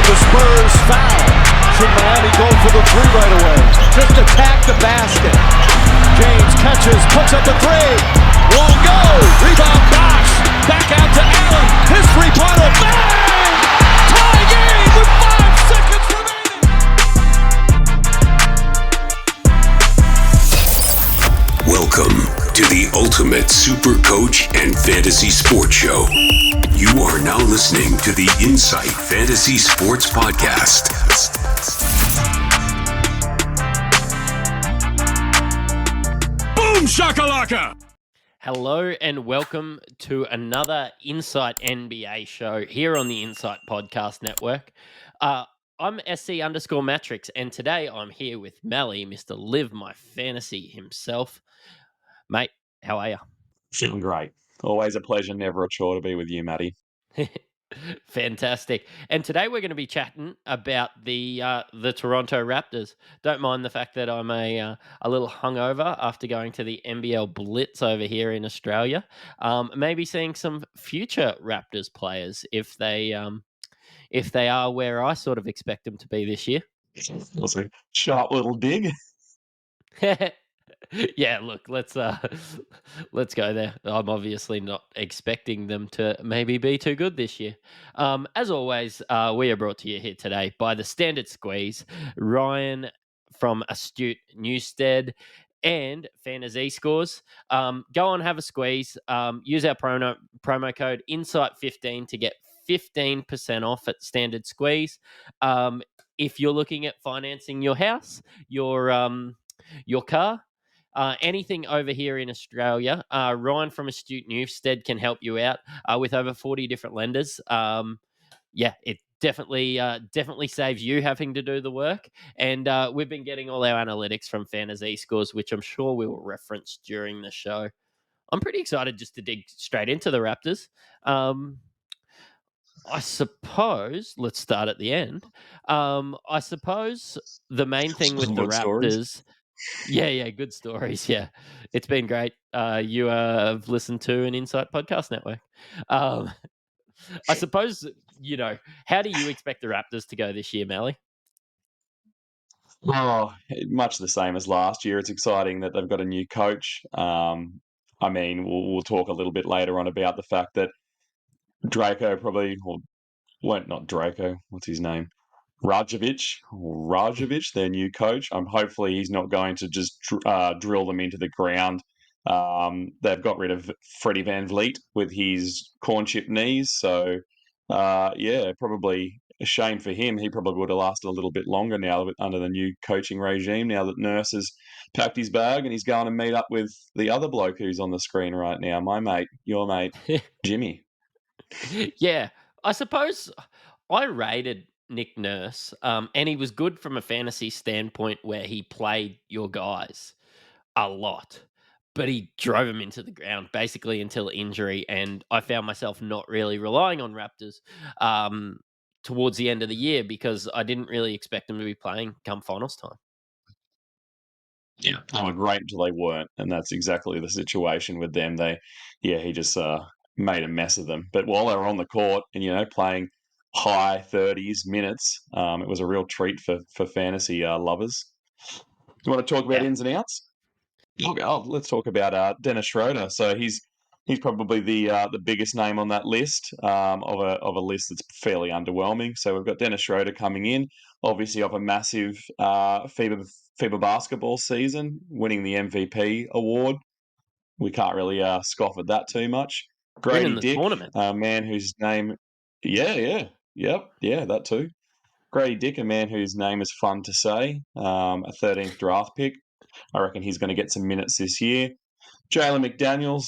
with the Spurs foul. Should Miami go for the three right away? Just attack the basket. James catches, puts up the three. Won't go. Rebound Bosh. Back out to Allen. His three-pointer. Bang! Tie game with 5 seconds remaining. Welcome to the Ultimate Super Coach and Fantasy Sports Show. You are now listening to the Insight Fantasy Sports Podcast. Boom shakalaka! Hello and welcome to another Insight NBA show here on the Insight Podcast Network. I'm SC_Mattrix, and today I'm here with Malley, Mr. Live My Fantasy himself. Mate, how are you? Feeling great. Always a pleasure, never a chore to be with you, Matty. Fantastic. And today we're going to be chatting about the Toronto Raptors. Don't mind the fact that I'm a little hungover after going to the NBL Blitz over here in Australia. Maybe seeing some future Raptors players if they are where I sort of expect them to be this year. Was a sharp little dig. Yeah, look, let's go there. I'm obviously not expecting them to maybe be too good this year. As always, we are brought to you here today by the Standard Squeeze, Ryan from Astute Newstead, and Fantasy Scores. Go on, have a squeeze. Use our promo code Insight15 to get 15% off at Standard Squeeze. If you're looking at financing your house, your car, anything over here in Australia, Ryan from Astute Newstead can help you out with over 40 different lenders. It definitely saves you having to do the work. And we've been getting all our analytics from Fantasy Scores, which I'm sure we will reference during the show. I'm pretty excited just to dig straight into the Raptors. I suppose, let's start at the end. I suppose the main thing with the Good Raptors... stories. Yeah, good stories. Yeah, it's been great. You have listened to an Insight Podcast Network. I suppose, how do you expect the Raptors to go this year, Malley? Oh, much the same as last year. It's exciting that they've got a new coach. We'll talk a little bit later on about the fact that Draco probably, not Draco, what's his name? Rajovic, their new coach. Hopefully he's not going to just drill them into the ground. They've got rid of Freddie Van Vliet with his corn chip knees. So, probably a shame for him. He probably would have lasted a little bit longer now under the new coaching regime, now that Nurse has packed his bag and he's going to meet up with the other bloke who's on the screen right now, my mate, your mate, Jimmy. Yeah, I suppose I rated Nick Nurse, and he was good from a fantasy standpoint where he played your guys a lot, but he drove him into the ground basically until injury, and I found myself not really relying on Raptors towards the end of the year because I didn't really expect them to be playing come finals time. Yeah, they were great until they weren't, and that's exactly the situation with them. He just made a mess of them. But while they were on the court and playing high 30s minutes, it was a real treat for fantasy lovers. Do you want to talk about ins and outs? Let's talk about Dennis Schroder. So he's probably the biggest name on that list of a list that's fairly underwhelming. So we've got Dennis Schroder coming in, obviously of a massive FIBA basketball season, winning the MVP award. We can't really scoff at that too much. Grady Dick, a man whose name, that too. Grady Dick, a man whose name is fun to say, a 13th draft pick. I reckon he's going to get some minutes this year. Jalen McDaniels,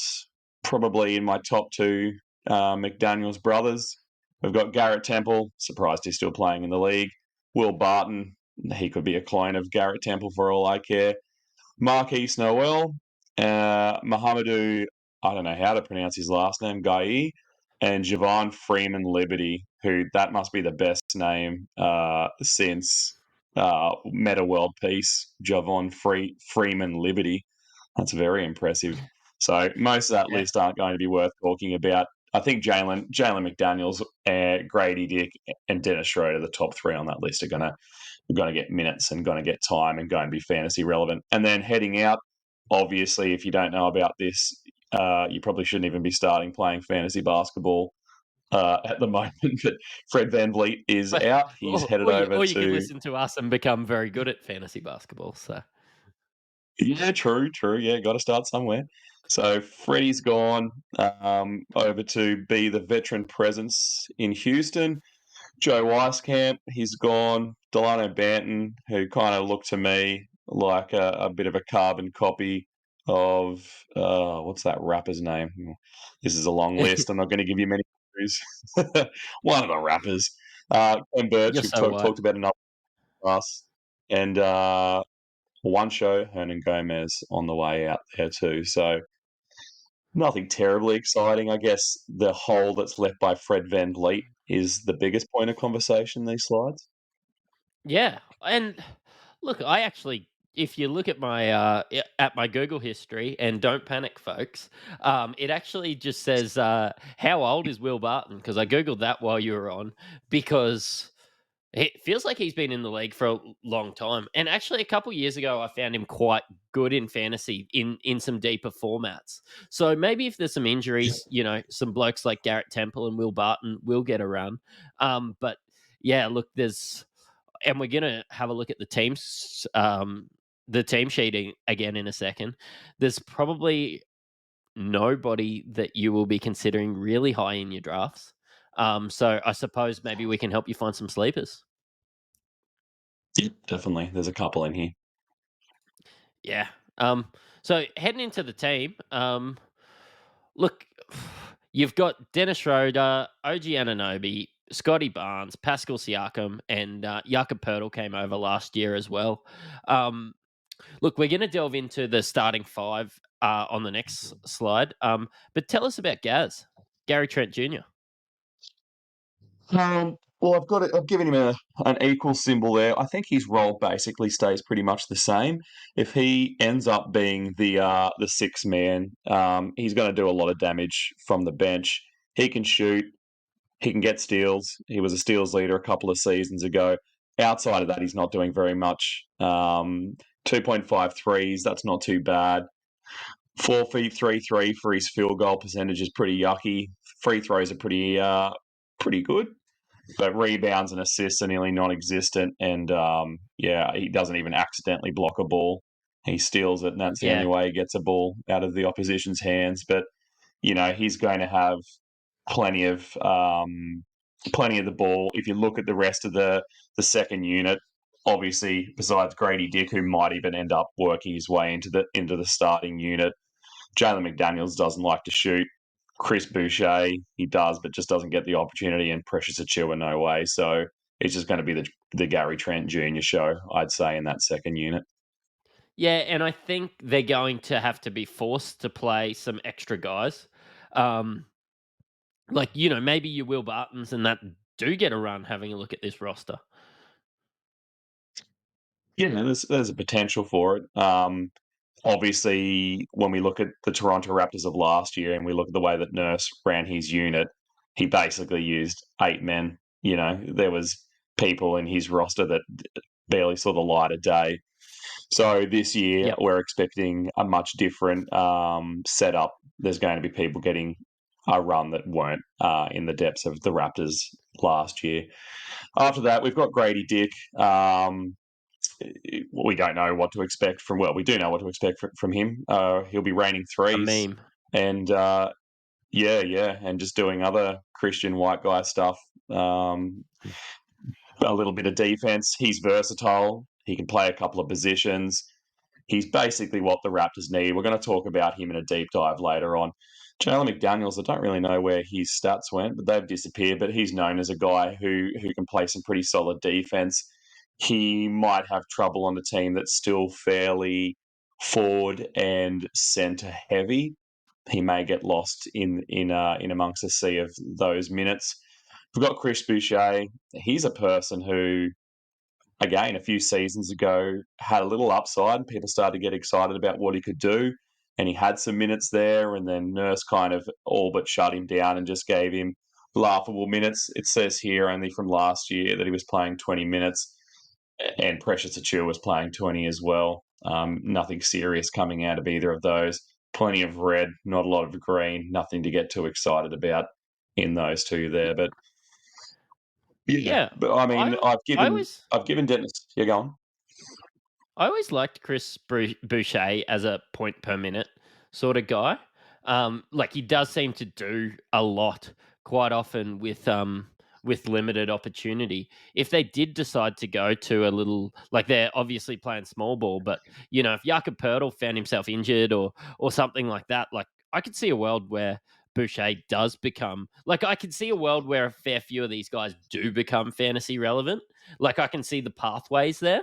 probably in my top two McDaniels brothers. We've got Garrett Temple, surprised he's still playing in the league. Will Barton, he could be a clone of Garrett Temple for all I care. Marquise Noel, Mohamedou, I don't know how to pronounce his last name, Guy, and Javon Freeman Liberty, who that must be the best name since Meta World Peace, Javon Freeman Liberty. That's very impressive. So most of that list aren't going to be worth talking about. I think Jalen McDaniels, Grady Dick, and Dennis Schroder, the top three on that list, are going to get minutes and going to get time and going to be fantasy relevant. And then heading out, obviously, if you don't know about this, you probably shouldn't even be starting playing fantasy basketball at the moment. But Fred VanVleet is But, out. He's headed over or you could to. listen to us and become very good at fantasy basketball. So Yeah, true. Yeah, got to start somewhere. So Freddie's gone over to be the veteran presence in Houston. Joe Weiskamp, he's gone. Delano Banton, who kind of looked to me like a bit of a carbon copy of what's that rapper's name? This is a long list. I'm not going to give you many clues. One of the rappers, Ken Burch, you're we've so right. talked about another class, and one show, Hernan Gomez on the way out there too. So nothing terribly exciting. I guess the hole that's left by Fred VanVleet is the biggest point of conversation in these slides. Yeah, and look, I actually, if you look at my at my Google history, and don't panic, folks, it actually just says how old is Will Barton? Because I googled that while you were on, because it feels like he's been in the league for a long time. And actually, a couple years ago, I found him quite good in fantasy in some deeper formats. So maybe if there's some injuries, some blokes like Garrett Temple and Will Barton will get a run. But yeah, look, and we're gonna have a look at the team sheet again in a second. There's probably nobody that you will be considering really high in your drafts. So I suppose maybe we can help you find some sleepers. Yeah, definitely. There's a couple in here. Yeah. So heading into the team, look, you've got Dennis Schroder, OG Anunoby, Scottie Barnes, Pascal Siakam, and Jakob Poeltl came over last year as well. Um, Look, we're going to delve into the starting five on the next slide. But tell us about Gary Trent Jr. Well, I've given him an equal symbol there. I think his role basically stays pretty much the same. If he ends up being the sixth man, he's going to do a lot of damage from the bench. He can shoot. He can get steals. He was a steals leader a couple of seasons ago. Outside of that, he's not doing very much. 2.5 threes, that's not too bad. 4 feet 3 for his field goal percentage is pretty yucky. Free throws are pretty good, but rebounds and assists are nearly non-existent. And he doesn't even accidentally block a ball. He steals it, and that's the only Yeah, way he gets a ball out of the opposition's hands. But he's going to have plenty of the ball. If you look at the rest of the second unit, obviously besides Grady Dick, who might even end up working his way into the starting unit, Jalen McDaniels doesn't like to shoot. Chris Boucher, he does, but just doesn't get the opportunity. And Precious Achiuwa, no way. So it's just going to be the Gary Trent Jr. show, I'd say, in that second unit. yeah, and I think they're going to have to be forced to play some extra guys. Um, maybe you Will Bartons and that do get a run having a look at this roster. Yeah, there's a potential for it. Obviously, when we look at the Toronto Raptors of last year and we look at the way that Nurse ran his unit, he basically used 8 men. There was people in his roster that barely saw the light of day. So this year, Yep. we're expecting a much different setup. There's going to be people getting a run that weren't in the depths of the Raptors last year. After that, we've got Grady Dick. We don't know what to expect from. Well, we do know what to expect from him. He'll be raining A threes, meme. and and just doing other Christian white guy stuff. A little bit of defense. He's versatile. He can play a couple of positions. He's basically what the Raptors need. We're going to talk about him in a deep dive later on. Jalen McDaniels, I don't really know where his stats went, but they've disappeared. But he's known as a guy who can play some pretty solid defense. He might have trouble on a team that's still fairly forward and center heavy. He may get lost in amongst a sea of those minutes. We've got Chris Boucher. He's a person who, again, a few seasons ago, had a little upside. People started to get excited about what he could do. and he had some minutes there, and then Nurse kind of all but shut him down and just gave him laughable minutes. It says here only from last year that he was playing 20 minutes, and Precious Achua was playing 20 as well. Nothing serious coming out of either of those. Plenty of red, not a lot of green. Nothing to get too excited about in those two there. But Yeah, but I mean, I always I've given Dennis. You're going. I always liked Chris Boucher as a point per minute sort of guy. Like he does seem to do a lot quite often with limited opportunity. If they did decide to go to a little like they're obviously playing small ball, but if Jakob Pertl found himself injured or something like that, like I could see a world where Boucher does become like I can see a world where a fair few of these guys do become fantasy relevant. Like I can see the pathways there,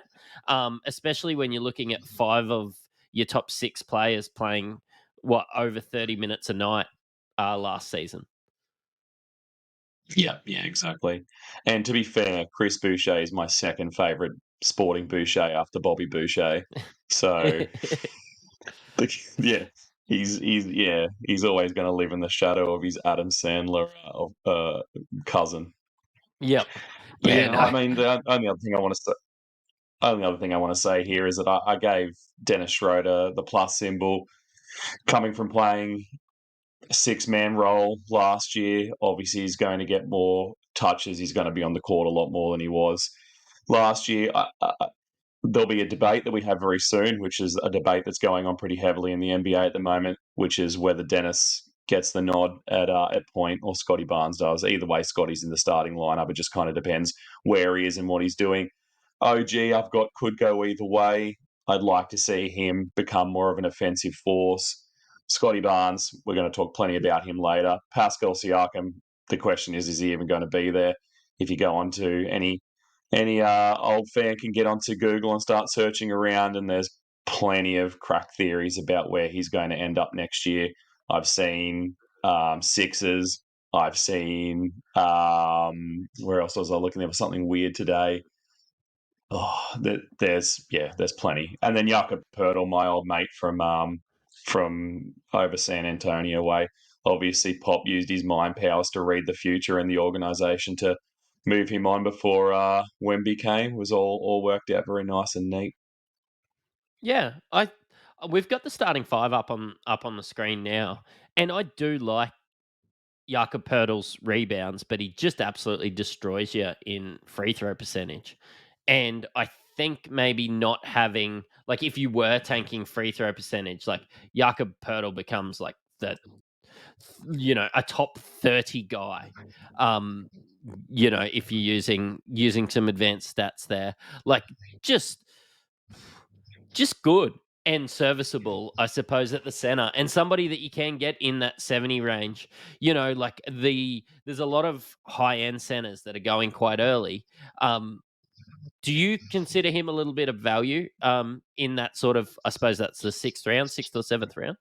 especially when you're looking at 5 of your top 6 players playing over 30 minutes a night last season. Yeah, exactly. And to be fair, Chris Boucher is my second favourite sporting Boucher after Bobby Boucher. So yeah, he's always going to live in the shadow of his Adam Sandler cousin. Yep. But Yeah, yeah, I no. mean, the only other thing I want to say. Only other thing I want to say here is that I gave Dennis Schroder the plus symbol coming from playing a 6-man role last year. Obviously, he's going to get more touches. He's going to be on the court a lot more than he was last year. There'll be a debate that we have very soon, which is a debate that's going on pretty heavily in the NBA at the moment, which is whether Dennis gets the nod at point or Scottie Barnes does. Either way, Scottie's in the starting lineup. It just kind of depends where he is and what he's doing. OG, I've got could go either way. I'd like to see him become more of an offensive force. Scottie Barnes, we're going to talk plenty about him later. Pascal Siakam, the question is he even going to be there? If you go on to any old fan can get onto Google and start searching around, and there's plenty of crack theories about where he's going to end up next year. I've seen Sixers. I've seen where else was I looking? There was something weird today. Oh, there's plenty. And then Jakob Pertl, my old mate from over San Antonio way. Obviously, Pop used his mind powers to read the future and the organisation to move him on before Wemby came. It was all worked out very nice and neat. Yeah, we've got the starting 5 up on the screen now, and I do like Jakob Pertl's rebounds, but he just absolutely destroys you in free throw percentage. And I think maybe not having like if you were tanking free throw percentage, like Jakob Pertl becomes like a top 30 guy. If you're using some advanced stats there, like just good and serviceable, I suppose, at the center, and somebody that you can get in that 70 range. Like there's a lot of high end centers that are going quite early. Do you consider him a little bit of value in that sort of? I suppose that's the 6th or 7th round.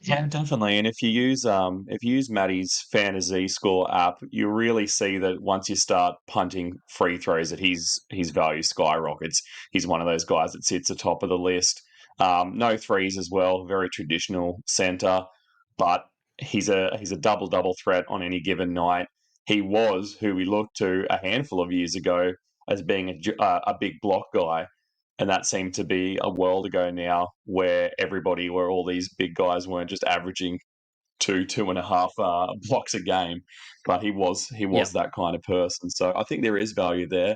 Yeah, definitely. And if you use Matty's fantasy score app, you really see that once you start punting free throws, that his value skyrockets. He's one of those guys that sits atop of the list. No threes as well, very traditional center, but he's a double threat on any given night. He was who we looked to a handful of years ago as being a big block guy, and that seemed to be a world ago now, where all these big guys weren't just averaging 2.5 blocks a game, but he was Yep. that kind of person. So I think there is value there.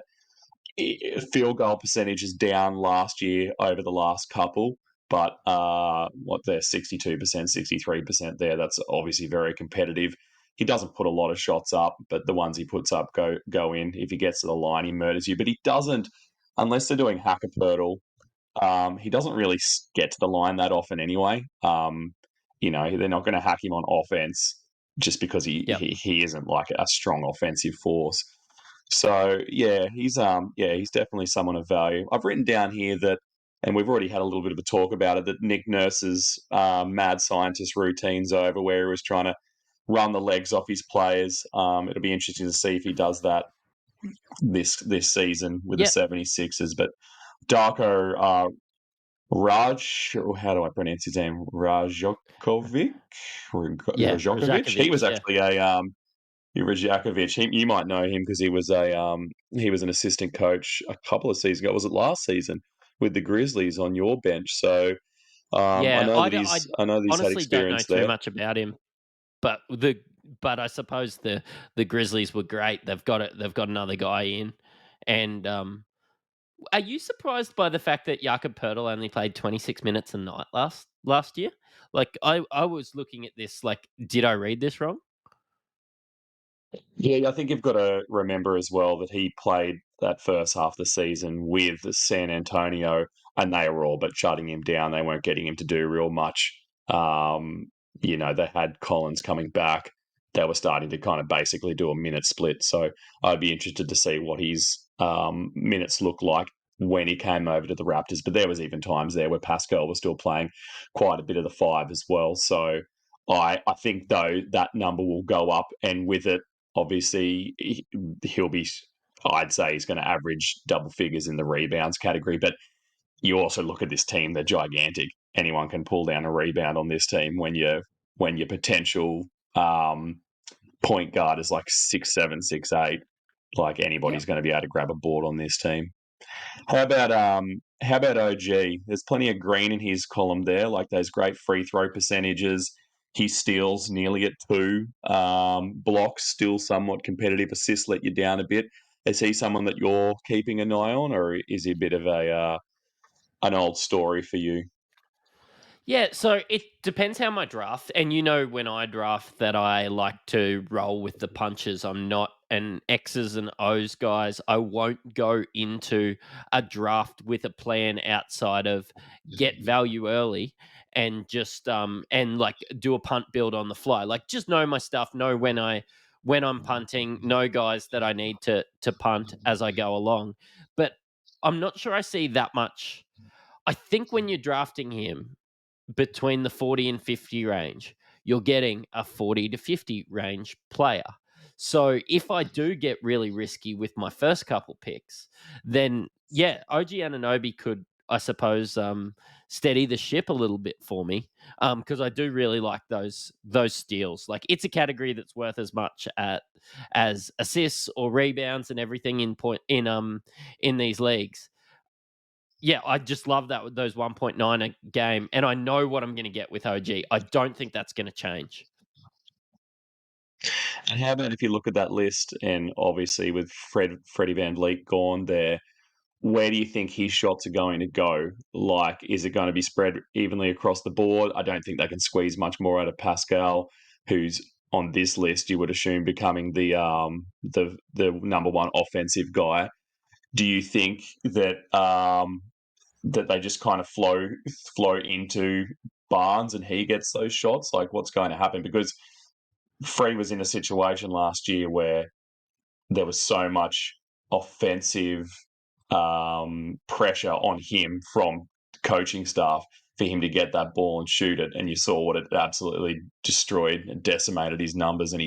Field goal percentage is down last year over the last couple, but what they're 62%, 63% there. That's obviously very competitive. He doesn't put a lot of shots up, but the ones he puts up go in. If he gets to the line, he murders you. But he doesn't, unless they're doing hacker Pirtle, he doesn't really get to the line that often anyway. They're not going to hack him on offense just because Yep. he isn't like a strong offensive force. So he's definitely someone of value. I've written down here that, and we've already had a little bit of a talk about it, that Nick Nurse's mad scientist routine's over, where he was trying to run the legs off his players. It'll be interesting to see if he does that this season with the Yep. 76ers. But Darko Raj, how do I pronounce his name? Rajokovic? Yeah, Rajokovic? He was Rajakovic. Yeah, actually Rajakovic. You might know him because he was an assistant coach a couple of seasons ago. Was it last season with the Grizzlies on your bench? So yeah. I I know that he's had honestly don't know experience too there. much about him, but I suppose the Grizzlies were great. They've got it. They've got another guy in, and are you surprised by the fact that Jakob Poeltl only played 26 minutes a night last year? Like I was looking at this like, did I read this wrong? Yeah, I think you've got to remember as well that he played that first half of the season with San Antonio, and they were all but shutting him down. They weren't getting him to do real much. Um, they had Collins coming back. They were starting to kind of basically do a minute split. So I'd be interested to see what his minutes look like when he came over to the Raptors. But there was even times there where Pascal was still playing quite a bit of the five as well. So I think though that number will go up, and with it obviously, he'll be. I'd say he's going to average double figures in the rebounds category. But you also look at this team; they're gigantic. Anyone can pull down a rebound on this team when your potential point guard is like 6'7", 6'8". Like Yeah. anybody's going to be able to grab a board on this team. How about OG? There's plenty of green in his column there, like those great free throw percentages. He steals nearly at two. Blocks still somewhat competitive. Assists let you down a bit. Is he someone that you're keeping an eye on, or is he a bit of a an old story for you? Yeah, so it depends how my draft, and when I draft that I like to roll with the punches. I'm not an X's and O's guys. I won't go into a draft with a plan outside of get value early and just and like do a punt build on the fly. Like just know my stuff, know when I'm punting, know guys that I need to punt as I go along. But I'm not sure I see that much. I think when you're drafting him, between the 40 and 50 range, you're getting a 40 to 50 range player. So if I do get really risky with my first couple picks, then yeah, OG Ananobi could, I suppose, steady the ship a little bit for me, because I do really like those steals. Like it's a category that's worth as much as assists or rebounds and everything in these leagues. Yeah, I just love that with those 1.9 a game, and I know what I'm gonna get with OG. I don't think that's gonna change. And how about if you look at that list, and obviously with Freddie Van Vliet gone there, where do you think his shots are going to go? Like, is it going to be spread evenly across the board? I don't think they can squeeze much more out of Pascal, who's on this list. You would assume becoming the number one offensive guy. Do you think that they just kind of flow into Barnes and he gets those shots? Like, what's going to happen? Because Freddie was in a situation last year where there was so much offensive pressure on him from coaching staff for him to get that ball and shoot it. And you saw what it absolutely destroyed and decimated his numbers. And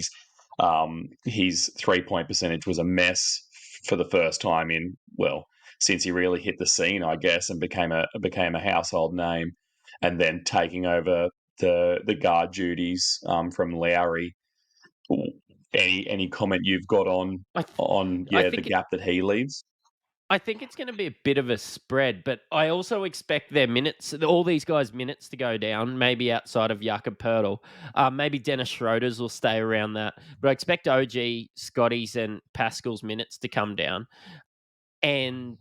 his 3-point percentage was a mess for the first time in, well, since he really hit the scene, I guess, and became a household name. And then taking over the guard duties from Lowry. Any comment you've got I th on I the think gap that he leaves? I think it's gonna be a bit of a spread, but I also expect their minutes, all these guys' minutes to go down, maybe outside of Jakob Poeltl. Maybe Dennis Schroeder's will stay around that, but I expect OG, Scotty's, and Pascal's minutes to come down, and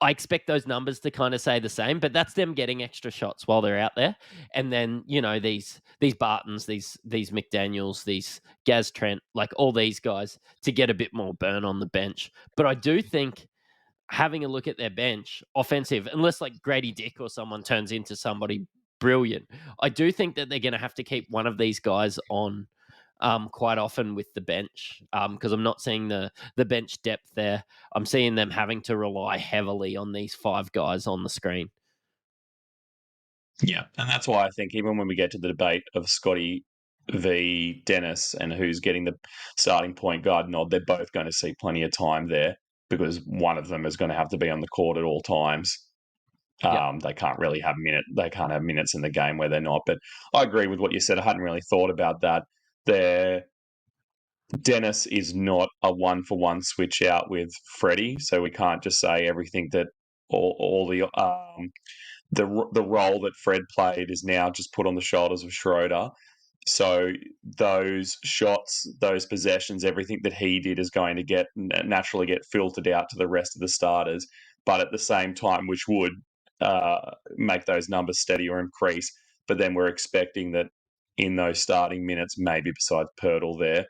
I expect those numbers to kind of say the same, but that's them getting extra shots while they're out there. And then, these Bartons, these McDaniels, these Gaz Trent, like all these guys to get a bit more burn on the bench. But I do think having a look at their bench, offensive, unless like Grady Dick or someone turns into somebody brilliant, I do think that they're going to have to keep one of these guys on quite often with the bench, because I'm not seeing the bench depth there. I'm seeing them having to rely heavily on these five guys on the screen. Yeah, and that's why I think even when we get to the debate of Scotty v Dennis and who's getting the starting point guard nod, they're both going to see plenty of time there because one of them is going to have to be on the court at all times. Yep. They can't really have they can't have minutes in the game where they're not. But I agree with what you said. I hadn't really thought about that. Dennis is not a one-for-one switch out with Freddie, so we can't just say everything that all the role that Fred played is now just put on the shoulders of Schroder. So those shots, those possessions, everything that he did is going to naturally get filtered out to the rest of the starters. But at the same time, which would make those numbers steady or increase. But then we're expecting that in those starting minutes, maybe besides Pirtle there,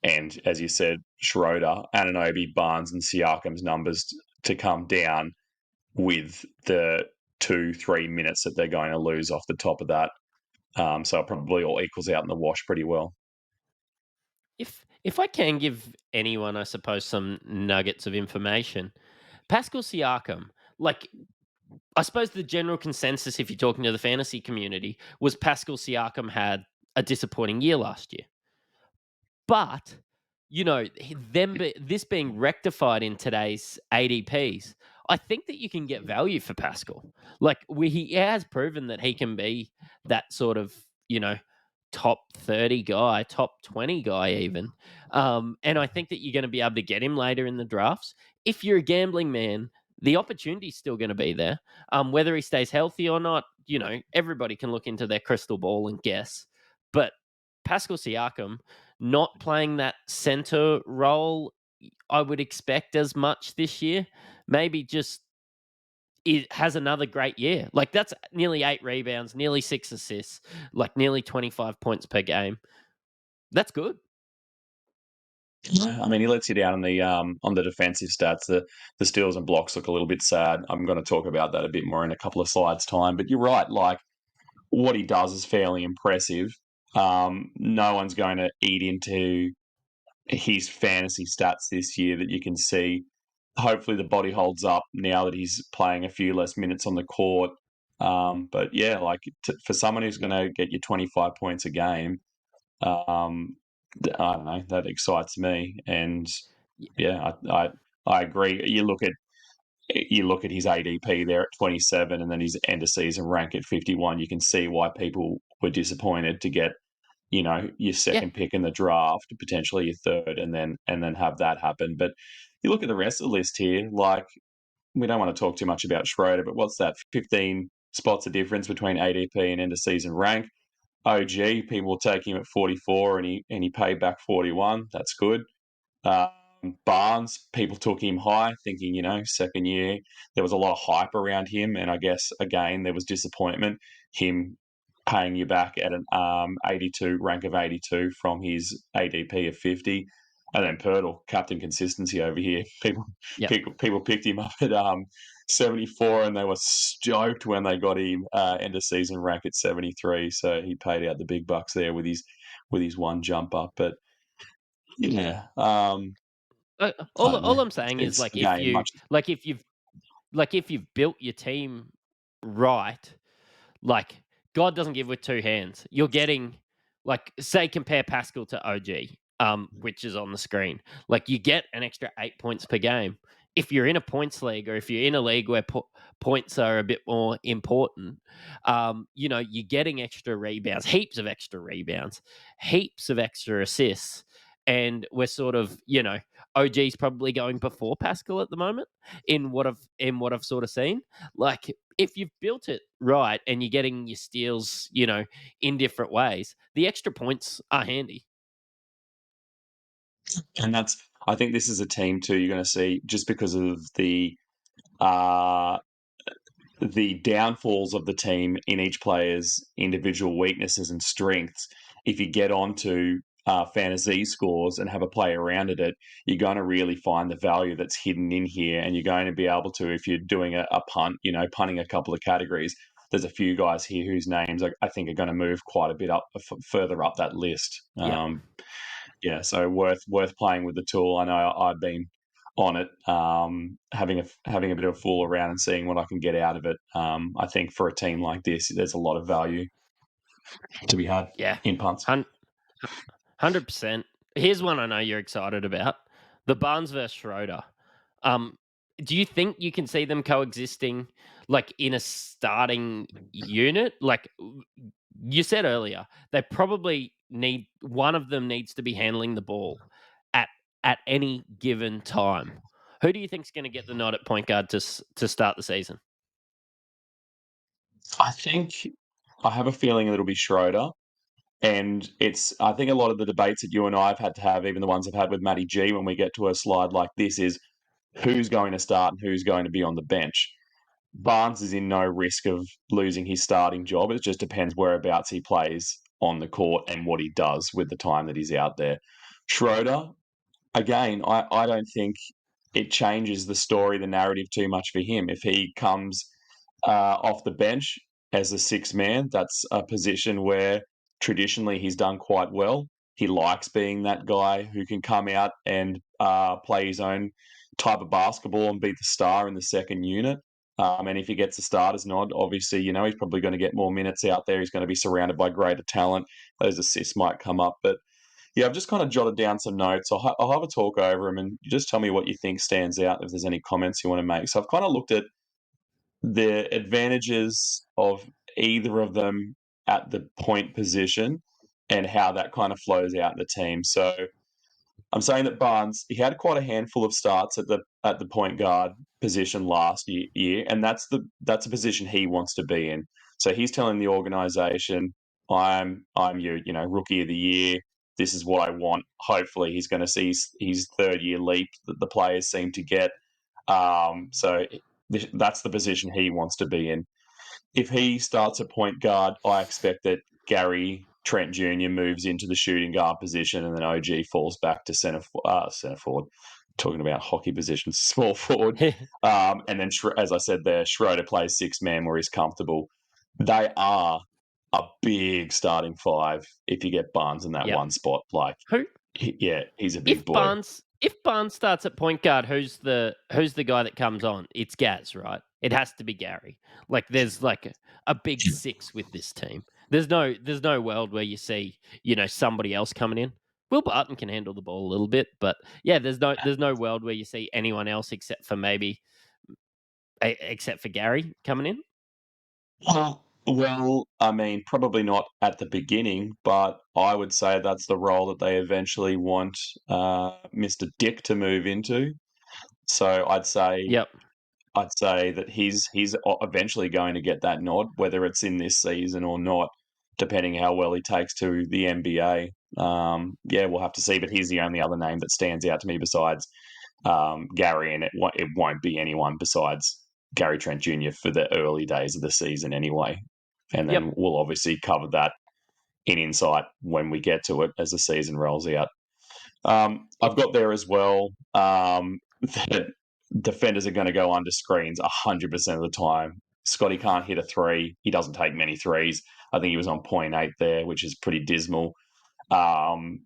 and as you said, Schroder, Anunoby, Barnes, and Siakam's numbers to come down with the 2-3 minutes that they're going to lose off the top of that. So it probably all equals out in the wash pretty well. If I can give anyone, I suppose, some nuggets of information, Pascal Siakam, like I suppose the general consensus, if you're talking to the fantasy community, was Pascal Siakam had a disappointing year last year. But, this being rectified in today's ADPs, I think that you can get value for Pascal. Like, he has proven that he can be that sort of, top 30 guy, top 20 guy, even. And I think that you're going to be able to get him later in the drafts. If you're a gambling man, the opportunity's still going to be there. Whether he stays healthy or not, everybody can look into their crystal ball and guess. But Pascal Siakam not playing that center role, I would expect as much this year. Maybe just it has another great year. Like that's nearly 8 rebounds, nearly 6 assists, like nearly 25 points per game. That's good. I mean, he lets you down on the defensive stats. The steals and blocks look a little bit sad. I'm going to talk about that a bit more in a couple of slides' time. But you're right. Like what he does is fairly impressive. No one's going to eat into his fantasy stats this year that you can see. Hopefully, the body holds up now that he's playing a few less minutes on the court. But yeah, like for someone who's going to get you 25 points a game, I don't know, that excites me. And yeah, I agree. You look at his ADP there at 27, and then his end of season rank at 51. You can see why people were disappointed to get your Yeah. second pick in the draft, potentially your third, and then have that happen. But you look at the rest of the list here, like we don't want to talk too much about Schroeder, but what's that? 15 spots of difference between ADP and end of season rank. OG, people will take him at 44, and he paid back 41. That's good. Barnes, people took him high, thinking, second year. There was a lot of hype around him, and I guess, again, there was disappointment. Him paying you back at an 82 rank of 82 from his ADP of 50. And then Pirtle, captain consistency over here. Yeah. People picked him up at 74, and they were stoked when they got him end of season rank at 73. So he paid out the big bucks there with his one jump up. But yeah, I All don't know. I'm saying is It's again much. if you've built your team right, like God doesn't give with two hands. You're getting say compare Pascal to OG, which is on the screen. Like you get an extra 8 points per game. If you're in a points league or if you're in a league where points are a bit more important, you're getting extra rebounds, heaps of extra rebounds, heaps of extra assists. And we're sort of, OG's probably going before Pascal at the moment in what I've sort of seen. Like if you've built it right and you're getting your steals, in different ways, the extra points are handy. And I think this is a team too. You're going to see just because of uh, the downfalls of the team in each player's individual weaknesses and strengths. If you get onto fantasy scores and have a play around it, you're going to really find the value that's hidden in here, and you're going to be able to, if you're doing a punt, punting a couple of categories. There's a few guys here whose names I think are going to move quite a bit up, further up that list. Yeah. Yeah, so worth playing with the tool. I know I've been on it, having a bit of a fool around and seeing what I can get out of it. I think for a team like this, there's a lot of value to be had Yeah. in punts. 100%. Here's one I know you're excited about: the Barnes versus Schroder. do you think you can see them coexisting, like, in a starting unit? Like, you said earlier, they probably need one of them needs to be handling the ball at any given time. Who do you think's gonna get the nod at point guard to start the season? I think I have a feeling it'll be Schroder. And I think a lot of the debates that you and I have had to have, even the ones I've had with Matty G when we get to a slide like this, is who's going to start and who's going to be on the bench. Barnes is in no risk of losing his starting job. It just depends whereabouts he plays on the court and what he does with the time that he's out there. Schroder, again, I don't think it changes the story, the narrative too much for him. If he comes off the bench as a six man, that's a position where traditionally he's done quite well. He likes being that guy who can come out and play his own type of basketball and be the star in the second unit. And if he gets a starter's nod, obviously, he's probably going to get more minutes out there. He's going to be surrounded by greater talent. Those assists might come up. But yeah, I've just kind of jotted down some notes. I'll have a talk over them and just tell me what you think stands out if there's any comments you want to make. So I've kind of looked at the advantages of either of them at the point position and how that kind of flows out in the team. So I'm saying that Barnes, he had quite a handful of starts at the point guard position last year, and that's a position he wants to be in. So he's telling the organization, I'm your rookie of the year. This is what I want. Hopefully, he's going to see his third year leap that the players seem to get. So that's the position he wants to be in. If he starts at point guard, I expect that Gary Trent Jr. moves into the shooting guard position, and then OG falls back to center forward. Talking about hockey positions, small forward, and then as I said there, Schroder plays six man where he's comfortable. They are a big starting five if you get Barnes in that Yep. one spot. Like, Who he's a big boy. If Barnes starts at point guard, who's the guy that comes on? It's Gaz, right? It has to be Gary. Like, there's like a big six with this team. There's no world where you see, somebody else coming in. Will Barton can handle the ball a little bit, but yeah, there's no world where you see anyone else except for Gary coming in. Well, I mean, probably not at the beginning, but I would say that's the role that they eventually want Mr. Dick to move into. So Yep. I'd say that he's eventually going to get that nod, whether it's in this season or not, depending how well he takes to the NBA. Yeah, we'll have to see. But he's the only other name that stands out to me besides Gary, and it won't be anyone besides Gary Trent Jr. for the early days of the season anyway. And then we'll obviously cover that in insight when we get to it as the season rolls out. I've got there as well that defenders are going to go under screens 100% of the time. Scottie can't hit a three. He doesn't take many threes. I think he was on 0.8 there, which is pretty dismal. And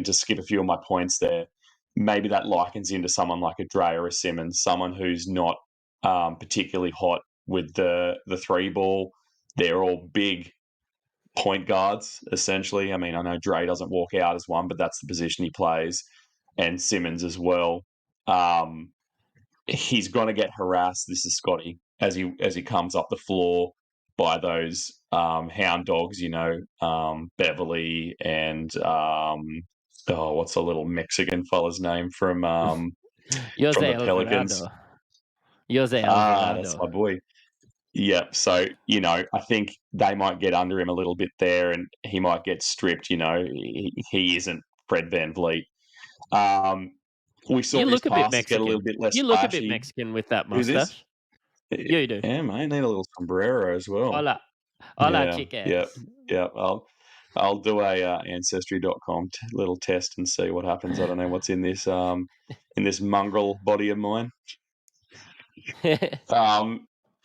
to skip a few of my points there, maybe that likens into someone like a Dre or a Simmons, someone who's not particularly hot with the three ball. They're all big point guards, essentially. I mean, I know Dre doesn't walk out as one, but that's the position he plays, and Simmons as well. He's going to get harassed. This is Scottie as he comes up the floor by those hound dogs, Beverly and what's the little Mexican fella's name from the Pelicans? Jose Alvarado. That's my boy. Yeah, so I think they might get under him a little bit there, and he might get stripped. He isn't Fred VanVleet. We saw his passes get a little bit less. You look a bit Mexican with that mustache. You do. Yeah, mate. Need a little sombrero as well. Hola, chicas. Yeah. I'll do a ancestry.com little test and see what happens. I don't know what's in this mongrel body of mine.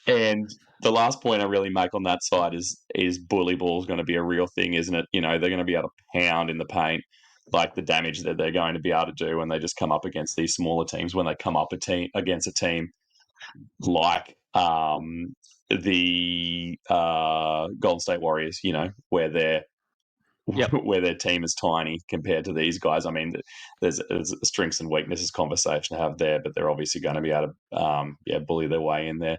And the last point I really make on that side is bully ball is going to be a real thing, isn't it? They're going to be able to pound in the paint, like the damage that they're going to be able to do when they just come up against these smaller teams. When they come up against a team like the Golden State Warriors, where they're Yep. where their team is tiny compared to these guys. I mean, there's a strengths and weaknesses conversation to have there, but they're obviously going to be able to bully their way in there.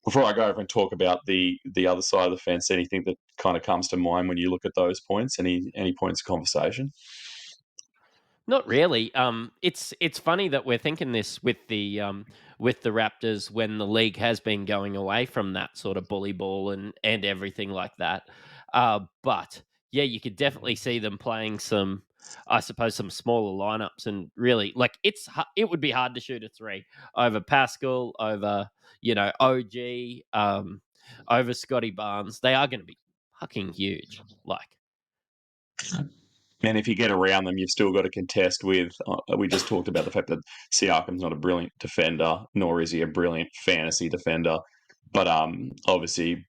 Before I go over and talk about the other side of the fence, anything that kind of comes to mind when you look at those points? Any points of conversation? Not really. It's funny that we're thinking this with the Raptors when the league has been going away from that sort of bully ball and everything like that. But yeah, you could definitely see them playing some, I suppose, some smaller lineups and really like it would be hard to shoot a three over Pascal, over OG, over Scottie Barnes. They are going to be fucking huge. Like, And if you get around them, you've still got to contest with. We just talked about the fact that Siakam's not a brilliant defender, nor is he a brilliant fantasy defender. But obviously,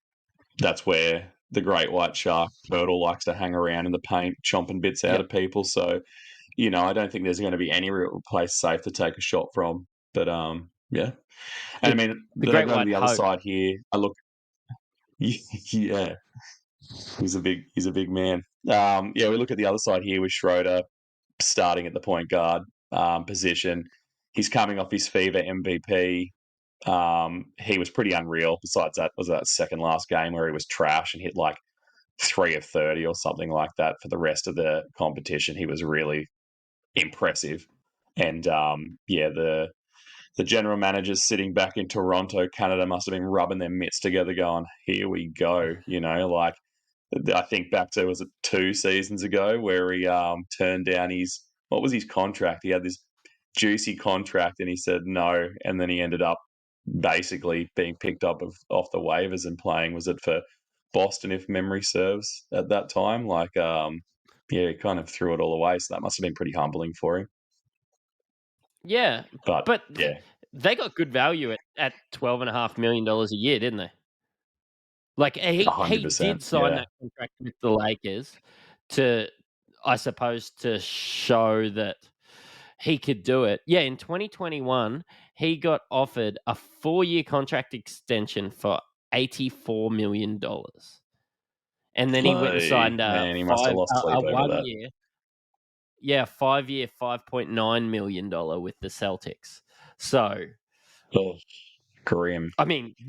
that's where the great white shark turtle likes to hang around in the paint, chomping bits out yep, of people. So, I don't think there's going to be any real place safe to take a shot from. But yeah. And I the mean, the then I Great go to White the other Hope. side here. I look, yeah, he's a big man. Yeah, we look at the other side here with Schroder starting at the point guard position. He's coming off his FIBA MVP. He was pretty unreal. Besides that, was that second last game where he was trash and hit like 3 of 30 or something like that for the rest of the competition. He was really impressive. And yeah, the general managers sitting back in Toronto, Canada, must have been rubbing their mitts together, going, "Here we go." Like I think back to, was it 2 seasons ago where he turned down what was his contract? He had this juicy contract and he said no, and then he ended up basically being picked up off the waivers and playing. Was it for Boston, if memory serves, at that time? Like, yeah, he kind of threw it all away. So that must have been pretty humbling for him. Yeah, But but yeah, they got good value at $12.5 million a year, didn't they? Like he 100%. did sign Yeah. that contract with the Lakers to, I suppose, to show that he could do it. Yeah, in 2021, he got offered a 4-year contract extension for $84 million, and then he went and Oh, signed man, he must have lost a sleep over that. 1-year, yeah, 5-year, $5.9 million with the Celtics. So Oh, grim. I mean, Oh,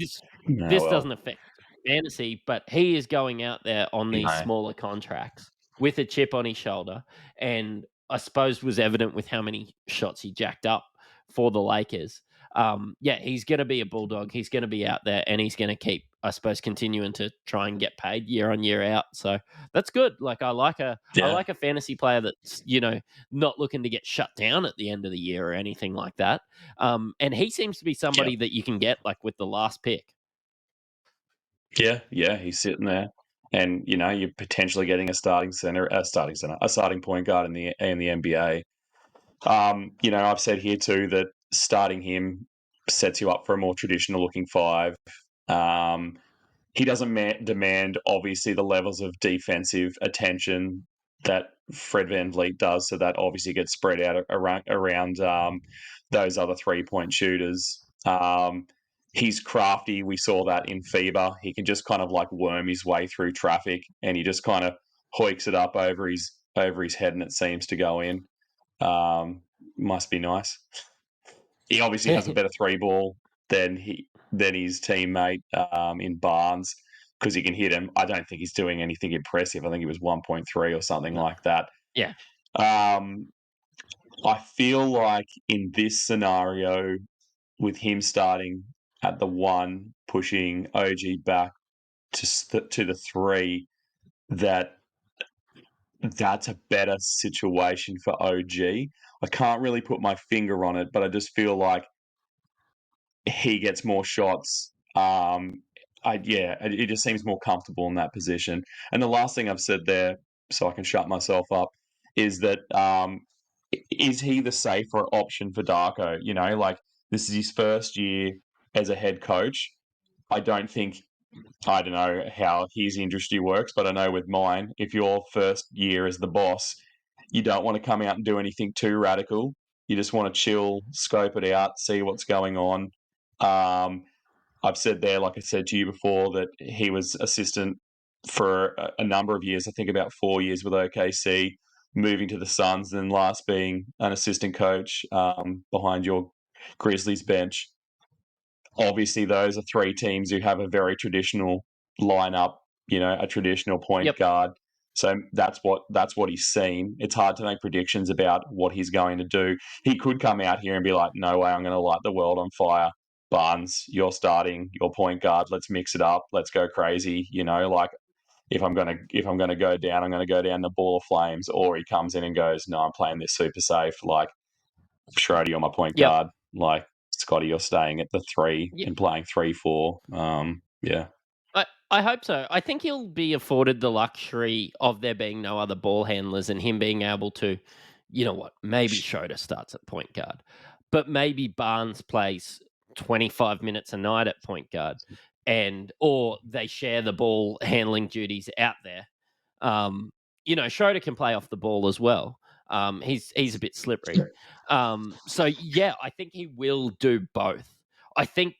this well. doesn't affect fantasy, but he is going out there on these No. smaller contracts with a chip on his shoulder, and I suppose was evident with how many shots he jacked up for the Lakers. Yeah, he's going to be a bulldog. He's going to be out there, and he's going to keep, I suppose, continuing to try and get paid year on year out. So that's good. Like I Yeah. like a fantasy player that's not looking to get shut down at the end of the year or anything like that. And he seems to be Yeah. somebody that you can get like with the last pick. Yeah. Yeah. He's sitting there. And, you're potentially getting a starting point guard in the NBA. I've said here too that starting him sets you up for a more traditional looking five. Um, he doesn't demand, obviously, the levels of defensive attention that Fred VanVleet does. So that obviously gets spread out around those other 3-point shooters. He's crafty. We saw that in FIBA. He can just kind of like worm his way through traffic, and he just kind of hoiks it up over his head, and it seems to go in. Must be nice. He obviously has a better 3 ball than his teammate in Barnes, because he can hit him. I don't think he's doing anything impressive. I think he was 1.3 or something No. like that. Yeah. I feel like in this scenario, with him starting at the 1, pushing OG back to the 3, that's a better situation for OG. I can't really put my finger on it, but I just feel like he gets more shots. It just seems more comfortable in that position. And the last thing I've said there, so I can shut myself up, is that is he the safer option for Darko? Like, this is his first year as a head coach. I don't know how his industry works, but I know with mine, if your first year as the boss, you don't want to come out and do anything too radical. You just want to chill, scope it out, see what's going on. I've said there, like I said to you before, that he was assistant for a number of years. I think about 4 years with OKC, moving to the Suns, and last being an assistant coach behind your Grizzlies bench. Obviously, those are three teams who have a very traditional lineup, a traditional point Yep. guard. So that's what he's seen. It's hard to make predictions about what he's going to do. He could come out here and be like, "No way, I'm going to light the world on fire. Barnes, you're starting your point guard. Let's mix it up. Let's go crazy." Like if I'm gonna go down, I'm gonna go down the ball of flames. Or he comes in and goes, "No, I'm playing this super safe. Like Schroder, you're my point Yep. guard. Like Scottie, you're staying at the 3 Yep. and playing 3-4." Yeah. I hope so. I think he'll be afforded the luxury of there being no other ball handlers and him being able to, maybe Schroder starts at point guard, but maybe Barnes plays 25 minutes a night at point guard, or they share the ball handling duties out there. Schroder can play off the ball as well. He's a bit slippery. So yeah, I think he will do both. I think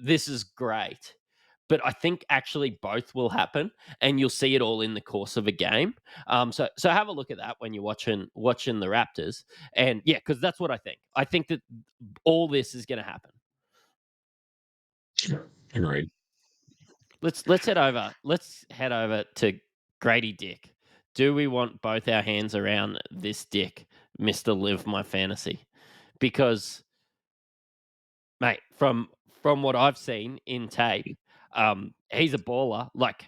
this is great, but I think actually both will happen, and you'll see it all in the course of a game. So have a look at that when you're watching the Raptors, and yeah, because that's what I think. I think that all this is going to happen. Agreed. Let's head over. Let's head over to Grady Dick. Do we want both our hands around this Dick, Mister Live My Fantasy? Because, mate, from what I've seen in tape, he's a baller, like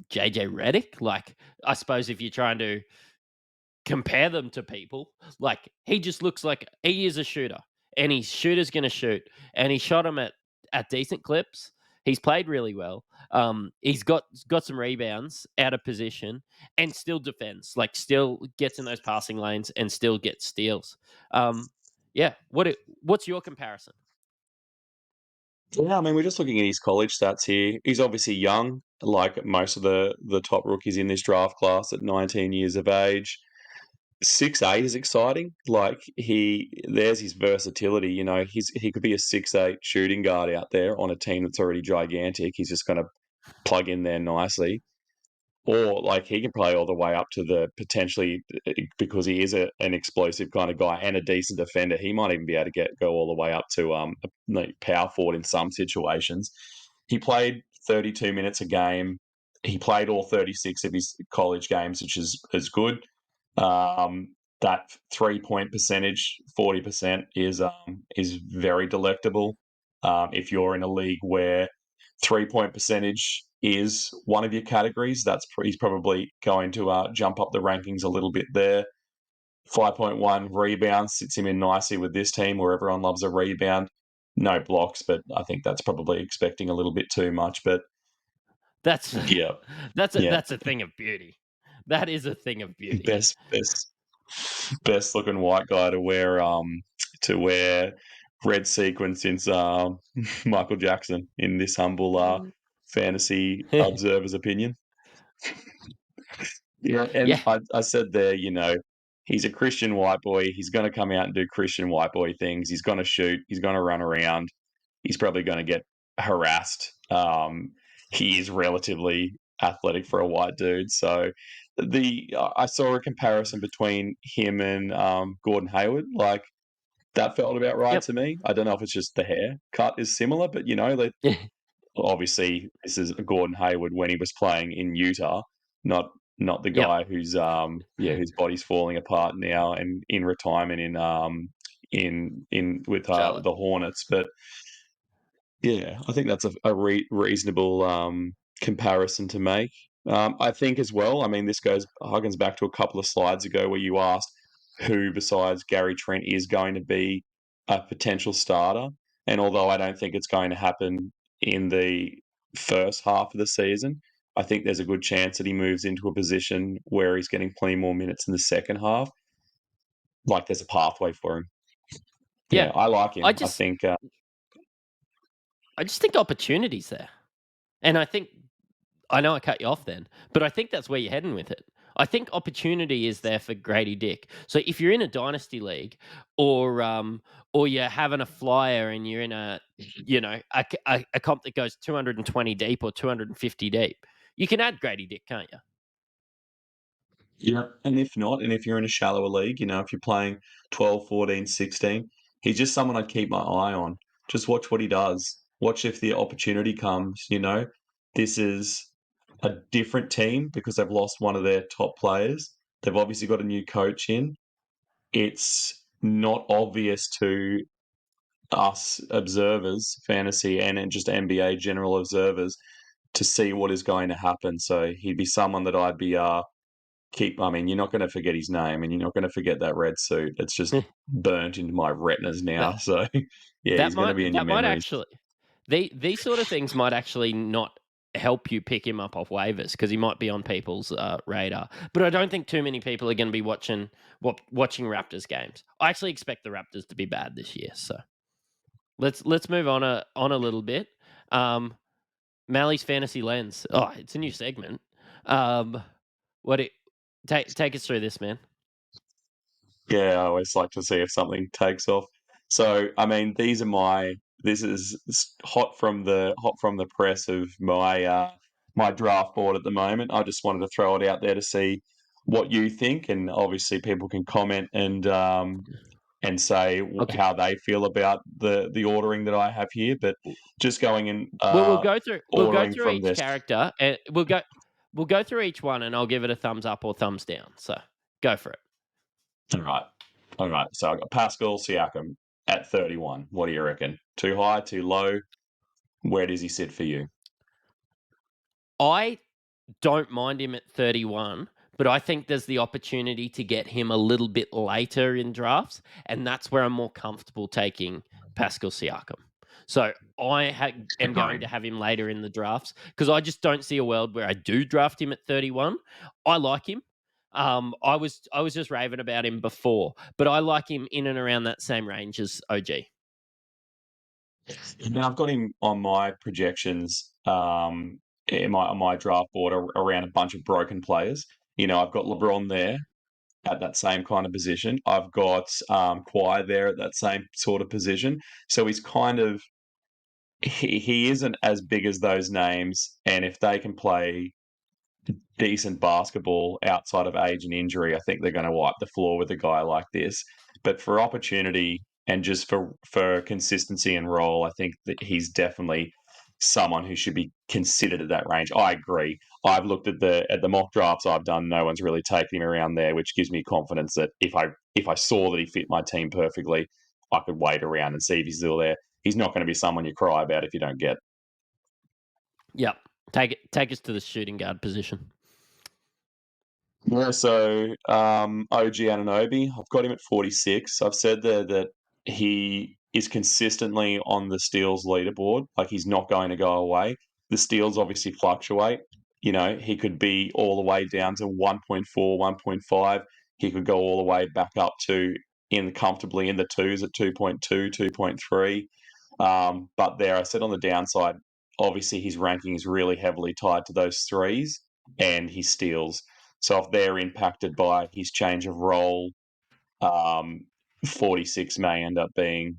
JJ Redick. Like, I suppose if you're trying to compare them to people, like he just looks like he is a shooter, and his shooter's going to shoot, and he shot him at decent clips. He's played really well. He's got some rebounds out of position, and still defends. Like, still gets in those passing lanes, and still gets steals. Yeah. What's your comparison? Yeah, I mean, we're just looking at his college stats here. He's obviously young, like most of the top rookies in this draft class at 19 years of age. 6'8" is exciting. Like there's his versatility. He could be a 6'8" shooting guard out there on a team that's already gigantic. He's just going to plug in there nicely. Or like he can play all the way up to the potentially, because he is an explosive kind of guy and a decent defender. He might even be able to go all the way up to power forward in some situations. He played 32 minutes a game. He played all 36 of his college games, which is good. That 3-point percentage, 40%, is very delectable. If you're in a league where 3-point percentage is one of your categories, he's probably going to jump up the rankings a little bit there. 5.1 rebounds sits him in nicely with this team where everyone loves a rebound. No blocks, but I think that's probably expecting a little bit too much. But That's yeah, that's a thing of beauty. That is a thing of beauty. Best looking white guy to wear red sequin since Michael Jackson, in this humble fantasy observer's opinion. Yeah, and Yeah. I said there, he's a Christian white boy. He's going to come out and do Christian white boy things. He's going to shoot. He's going to run around. He's probably going to get harassed. He is relatively athletic for a white dude. So I saw a comparison between him and Gordon Hayward. Like, that felt about right Yep. to me. I don't know if it's just the hair cut is similar, but obviously this is Gordon Hayward when he was playing in Utah, not the Yep. guy whose body's falling apart now and in retirement in with the Hornets. But yeah, I think that's a reasonable comparison to make. I think as well, I mean, this harkens back to a couple of slides ago where you asked who besides Gary Trent is going to be a potential starter. And although I don't think it's going to happen in the first half of the season, I think there's a good chance that he moves into a position where he's getting plenty more minutes in the second half. Like, there's a pathway for him. Yeah, I like him. I think I just think opportunity's there. And I know I cut you off then, but I think that's where you're heading with it. I think opportunity is there for Grady Dick. So if you're in a dynasty league, or you're having a flyer and you're in a comp that goes 220 deep or 250 deep, You can add Grady Dick, can't you? Yeah. And if not, and if you're in a shallower league, if you're playing 12, 14, 16, he's just someone I'd keep my eye on. Just watch what he does. Watch if the opportunity comes. This is a different team because they've lost one of their top players. They've obviously got a new coach in. It's not obvious to us observers, fantasy and just NBA general observers, to see what is going to happen. So he'd be someone that I'd be you're not going to forget his name and you're not going to forget that red suit. It's just burnt into my retinas now. That So yeah, he's going to be in your that might memories. actually these sort of things might actually not help you pick him up off waivers because he might be on people's radar. But I don't think too many people are going to be watching Raptors games. I actually expect the Raptors to be bad this year. So let's move on a little bit. Malley's fantasy lens. Oh, it's a new segment. Take us through this, man. Yeah, I always like to see if something takes off. So, this is hot from the press of my draft board at the moment. I just wanted to throw it out there to see what you think, and obviously people can comment and say Okay. how they feel about the ordering that I have here. But just going in We'll go ordering through from each this. character, and we'll go through each one, and I'll give it a thumbs up or thumbs down. So go for it. All right. So I've got Pascal Siakam at 31. What do you reckon? Too high, too low? Where does he sit for you? I don't mind him at 31, but I think there's the opportunity to get him a little bit later in drafts, and that's where I'm more comfortable taking Pascal Siakam. So I am going to have him later in the drafts because I just don't see a world where I do draft him at 31. I like him. I was just raving about him before, but I like him in and around that same range as OG. Now I've got him on my projections on my draft board around a bunch of broken players. I've got LeBron there at that same kind of position. I've got Kawhi there at that same sort of position. So he's kind of he isn't as big as those names, and if they can play decent basketball outside of age and injury, I think they're going to wipe the floor with a guy like this. But for opportunity and just for consistency and role, I think that he's definitely someone who should be considered at that range. I agree. I've looked at the mock drafts I've done. No one's really taken him around there, which gives me confidence that if I saw that he fit my team perfectly, I could wait around and see if he's still there. He's not going to be someone you cry about if you don't get. Yep. Take us to the shooting guard position. Yeah, so OG Anunoby, I've got him at 46. I've said there that he is consistently on the steals leaderboard. Like he's not going to go away. The steals obviously fluctuate. He could be all the way down to 1.4, 1.5. He could go all the way back up to comfortably in the twos at 2.2, 2.3. But there, I said on the downside, obviously his ranking is really heavily tied to those threes and his steals. So if they're impacted by his change of role, 46 may end up being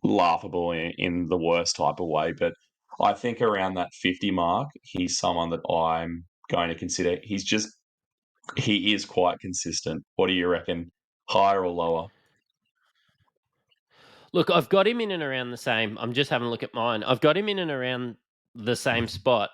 laughable in the worst type of way. But I think around that 50 mark, he's someone that I'm going to consider. He is quite consistent. What do you reckon? Higher or lower? Look, I've got him in and around the same. I'm just having a look at mine. I've got him in and around the same spot,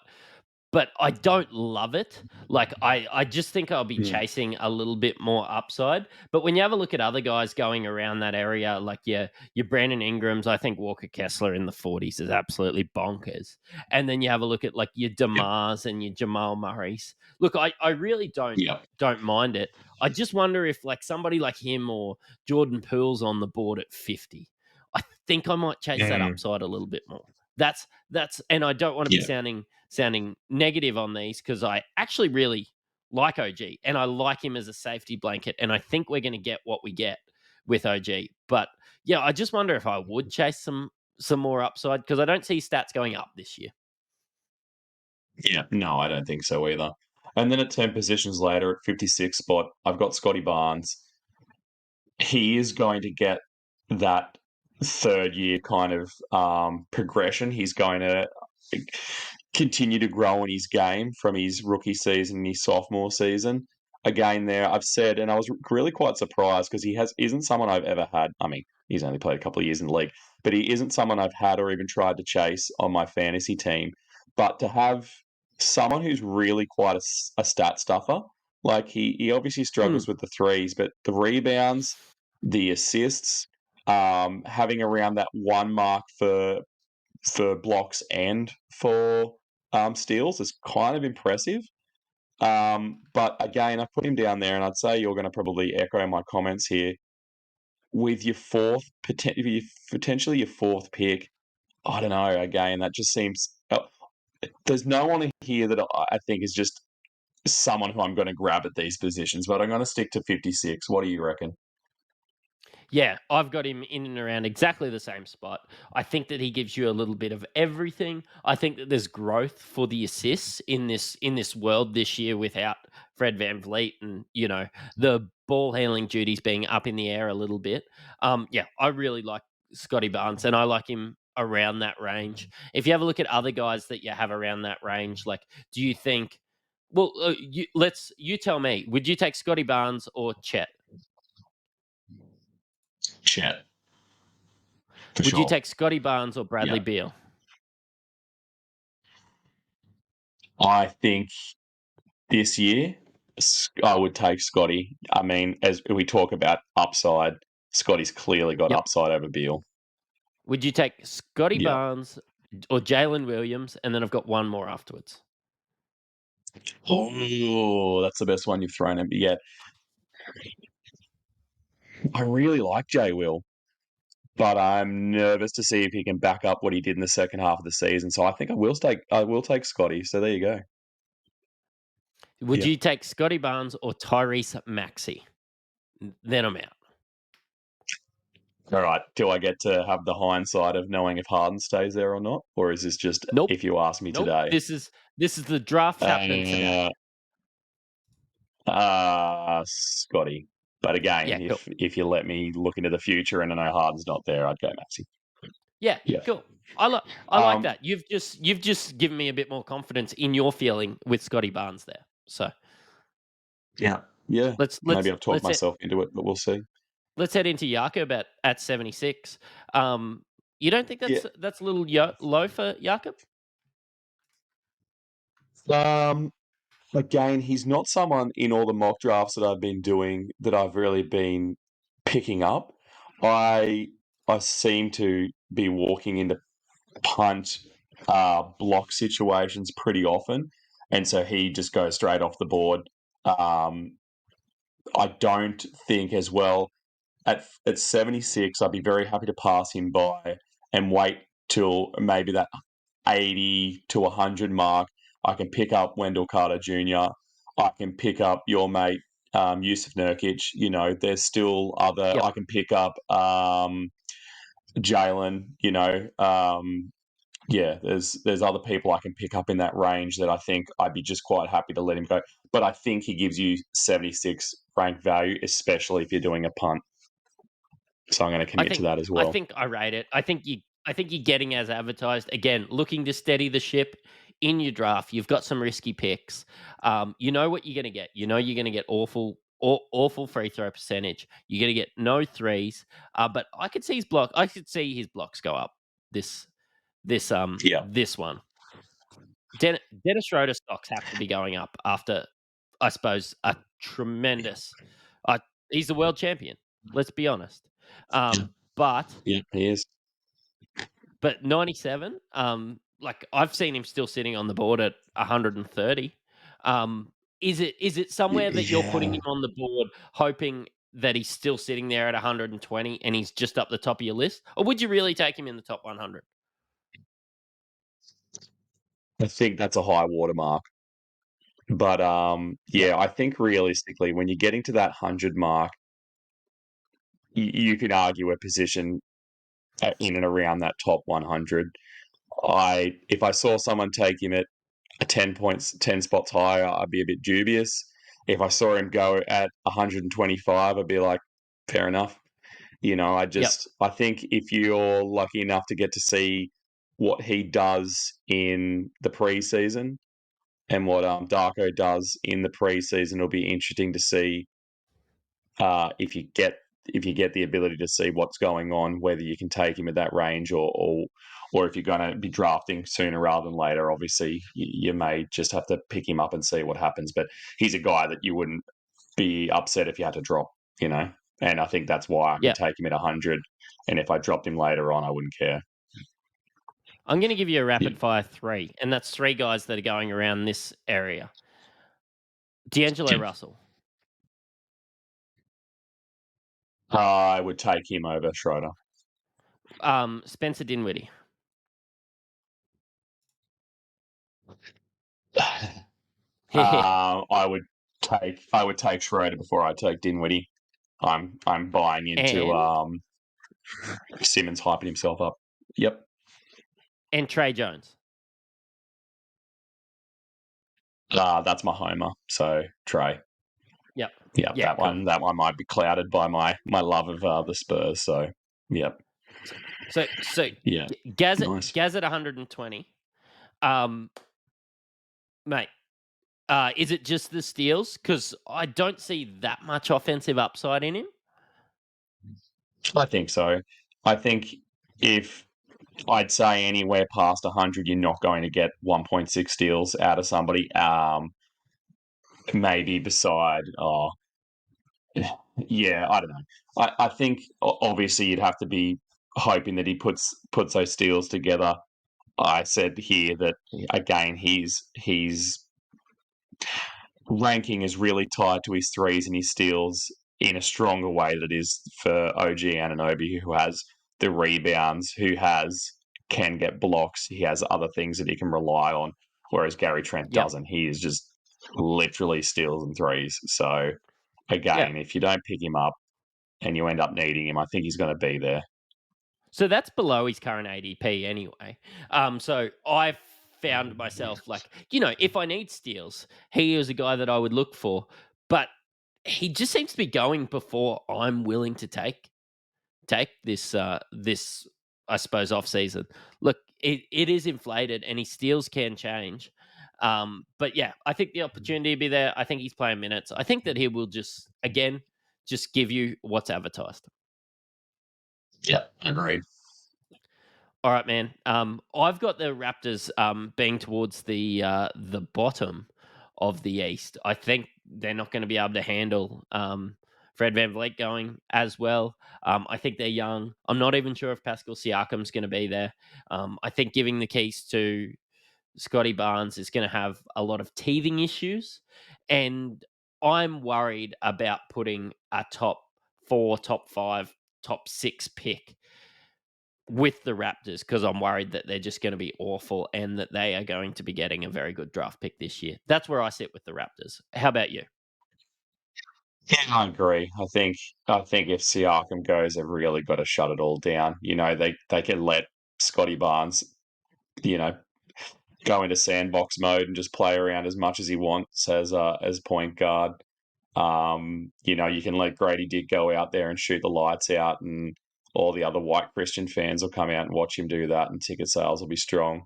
but I don't love it. Like I just think I'll be chasing a little bit more upside. But when you have a look at other guys going around that area, like your Brandon Ingrams, I think Walker Kessler in the 40s is absolutely bonkers. And then you have a look at like your DeMars and your Jamal Murray's. Look, I really don't mind it. I just wonder if like somebody like him or Jordan Poole's on the board at 50. I think I might chase that upside a little bit more. That's and I don't want to be sounding negative on these because I actually really like OG and I like him as a safety blanket, and I think we're going to get what we get with OG. But yeah, I just wonder if I would chase some more upside because I don't see stats going up this year. Yeah, no, I don't think so either. And then at 10 positions later, at 56 spot, I've got Scottie Barnes. He is going to get that third year kind of progression. He's going to continue to grow in his game from his rookie season and his sophomore season. Again, there I've said, and I was really quite surprised because isn't someone I've ever had. I mean, he's only played a couple of years in the league, but he isn't someone I've had or even tried to chase on my fantasy team. But to have someone who's really quite a stat stuffer, like he obviously struggles with the threes, but the rebounds, the assists, having around that 1 mark for blocks and for steals is kind of impressive. But again, I put him down there, and I'd say you're going to probably echo my comments here. With your potentially your fourth pick, I don't know. Again, that just seems. There's no one here that I think is just someone who I'm going to grab at these positions, but I'm going to stick to 56. What do you reckon? Yeah, I've got him in and around exactly the same spot. I think that he gives you a little bit of everything. I think that there's growth for the assists in this world this year without Fred VanVleet and the ball handling duties being up in the air a little bit. Yeah, I really like Scottie Barnes, and I like him around that range. If you have a look at other guys that you have around that range, like, do you think? Well, you tell me. Would you take Scottie Barnes or Chet? Chet. Would you take Scottie Barnes or Bradley Beal? I think this year I would take Scottie. I mean, as we talk about upside, Scottie's clearly got Yep. upside over Beal. Would you take Scottie Yep. Barnes or Jalen Williams? And then I've got one more afterwards. Oh, that's the best one you've thrown at me yet. I really like Jay Will, but I'm nervous to see if he can back up what he did in the second half of the season. So I think I will take Scottie. So there you go. Would you take Scottie Barnes or Tyrese Maxey? Then I'm out. All right. Do I get to have the hindsight of knowing if Harden stays there or not, or is this just Nope. if you ask me Nope. today? This is the draft happening today. Scottie. But again, if you let me look into the future and I know Harden's not there, I'd go Maxey. Yeah, cool. I like that. You've just given me a bit more confidence in your feeling with Scottie Barnes there. So yeah. Maybe I've talked myself into it, but we'll see. Let's head into Jakob at 76. You don't think that's a little low for Jakob? Again, he's not someone in all the mock drafts that I've been doing that I've really been picking up. I seem to be walking into punt block situations pretty often, and so he just goes straight off the board. I don't think as well at 76. I'd be very happy to pass him by and wait till maybe that 80 to 100 mark. I can pick up Wendell Carter Jr. I can pick up your mate Yusuf Nurkic. There's still other. Yep. I can pick up Jalen. There's other people I can pick up in that range that I think I'd be just quite happy to let him go. But I think he gives you 76 rank value, especially if you're doing a punt. So I'm going to commit to that as well. I think I rate it. I think you're getting as advertised. Again, looking to steady the ship in your draft. You've got some risky picks. You know what you're going to get. You know you're going to get awful free throw percentage. You're going to get no threes. But I could see his blocks go up this one. Dennis Schroder stocks have to be going up after, I suppose, a tremendous. He's the world champion. Let's be honest. But he is. But 97, like I've seen him still sitting on the board at 130. Is it somewhere that you're putting him on the board, hoping that he's still sitting there at 120 and he's just up the top of your list, or would you really take him in the top 100? I think that's a high watermark. But I think realistically, when you're getting to that 100 mark, you can argue a position in and around that top 100. If I saw someone take him at 10 spots higher, I'd be a bit dubious. If I saw him go at 125, I'd be like, fair enough. I think if you're lucky enough to get to see what he does in the preseason and what Darko does in the preseason. It'll be interesting to see if you get the ability to see what's going on, whether you can take him at that range or if you're going to be drafting sooner rather than later. Obviously, you may just have to pick him up and see what happens. But he's a guy that you wouldn't be upset if you had to drop, And I think that's why I could take him at 100. And if I dropped him later on, I wouldn't care. I'm going to give you a rapid fire 3, and that's 3 guys that are going around this area. D'Angelo Russell. I would take him over Schroder. Spencer Dinwiddie. I would take Schroder before I take Dinwiddie. I'm buying into Simmons hyping himself up. Yep. And Trey Jones. That's my homer. So Trey. Yep. Yeah, that one might be clouded by my love of the Spurs. So yep. So yeah, Gaz nice. At 120. Mate, is it just the steals? Because I don't see that much offensive upside in him. I think so. I think if I'd say anywhere past 100, you're not going to get 1.6 steals out of somebody. Maybe beside, yeah, I don't know. I think obviously you'd have to be hoping that he puts those steals together. I said here that again, his ranking is really tied to his threes and his steals in a stronger way than it is for OG Anunoby, who has the rebounds, who can get blocks, he has other things that he can rely on, whereas Gary Trent doesn't. He is just literally steals and threes. So again, if you don't pick him up and you end up needing him, I think he's going to be there. So that's below his current ADP anyway. So I've found myself if I need steals, he is a guy that I would look for, but he just seems to be going before I'm willing to take this I suppose off season. Look, it is inflated and his steals can change. But yeah, I think the opportunity will be there. I think he's playing minutes. I think that he will just give you what's advertised. Yeah, agreed. All right, man. I've got the Raptors being towards the bottom of the East. I think they're not going to be able to handle Fred VanVleet going as well. I think they're young. I'm not even sure if Pascal Siakam's going to be there. I think giving the keys to Scottie Barnes is going to have a lot of teething issues, and I'm worried about putting a top 4, top 5, top 6 pick with the Raptors because I'm worried that they're just going to be awful and that they are going to be getting a very good draft pick this year. That's where I sit with the Raptors. How about you? Yeah, I agree. I think if Siakam goes, they've really got to shut it all down. They can let Scottie Barnes, go into sandbox mode and just play around as much as he wants as point guard. You can let Grady Dick go out there and shoot the lights out, and all the other white Christian fans will come out and watch him do that, and ticket sales will be strong.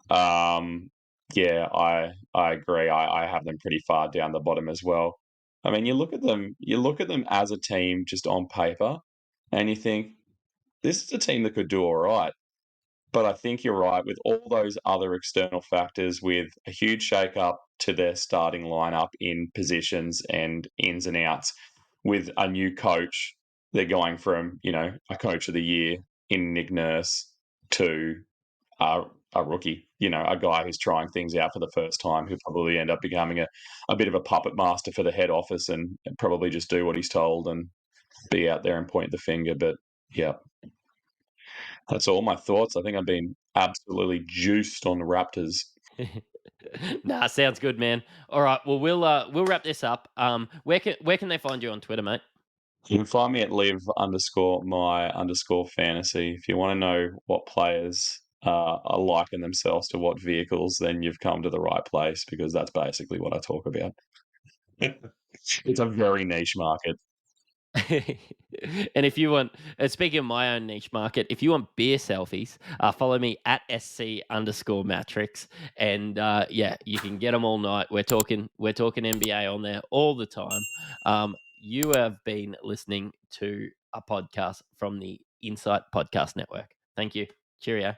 Yeah, I agree. I have them pretty far down the bottom as well. I mean, you look at them as a team just on paper, and you think this is a team that could do all right. But I think you're right with all those other external factors, with a huge shake-up to their starting lineup in positions and ins and outs. With a new coach, they're going from a coach of the year in Nick Nurse to a rookie, a guy who's trying things out for the first time, who probably end up becoming a bit of a puppet master for the head office and probably just do what he's told and be out there and point the finger. But yeah, that's all my thoughts. I think I've been absolutely juiced on the Raptors. Nah, sounds good, man. All right, well we'll wrap this up. Where can they find you on Twitter, mate? You can find me at live_my_fantasy. If you want to know what players are liking themselves to what vehicles, then you've come to the right place, because that's basically what I talk about. It's a very niche market. And if you want, speaking of my own niche market, if you want beer selfies, follow me at SC_Mattrix, and yeah, you can get them all night. We're talking NBA on there all the time. You have been listening to a podcast from the Insight Podcast Network. Thank you. Cheerio.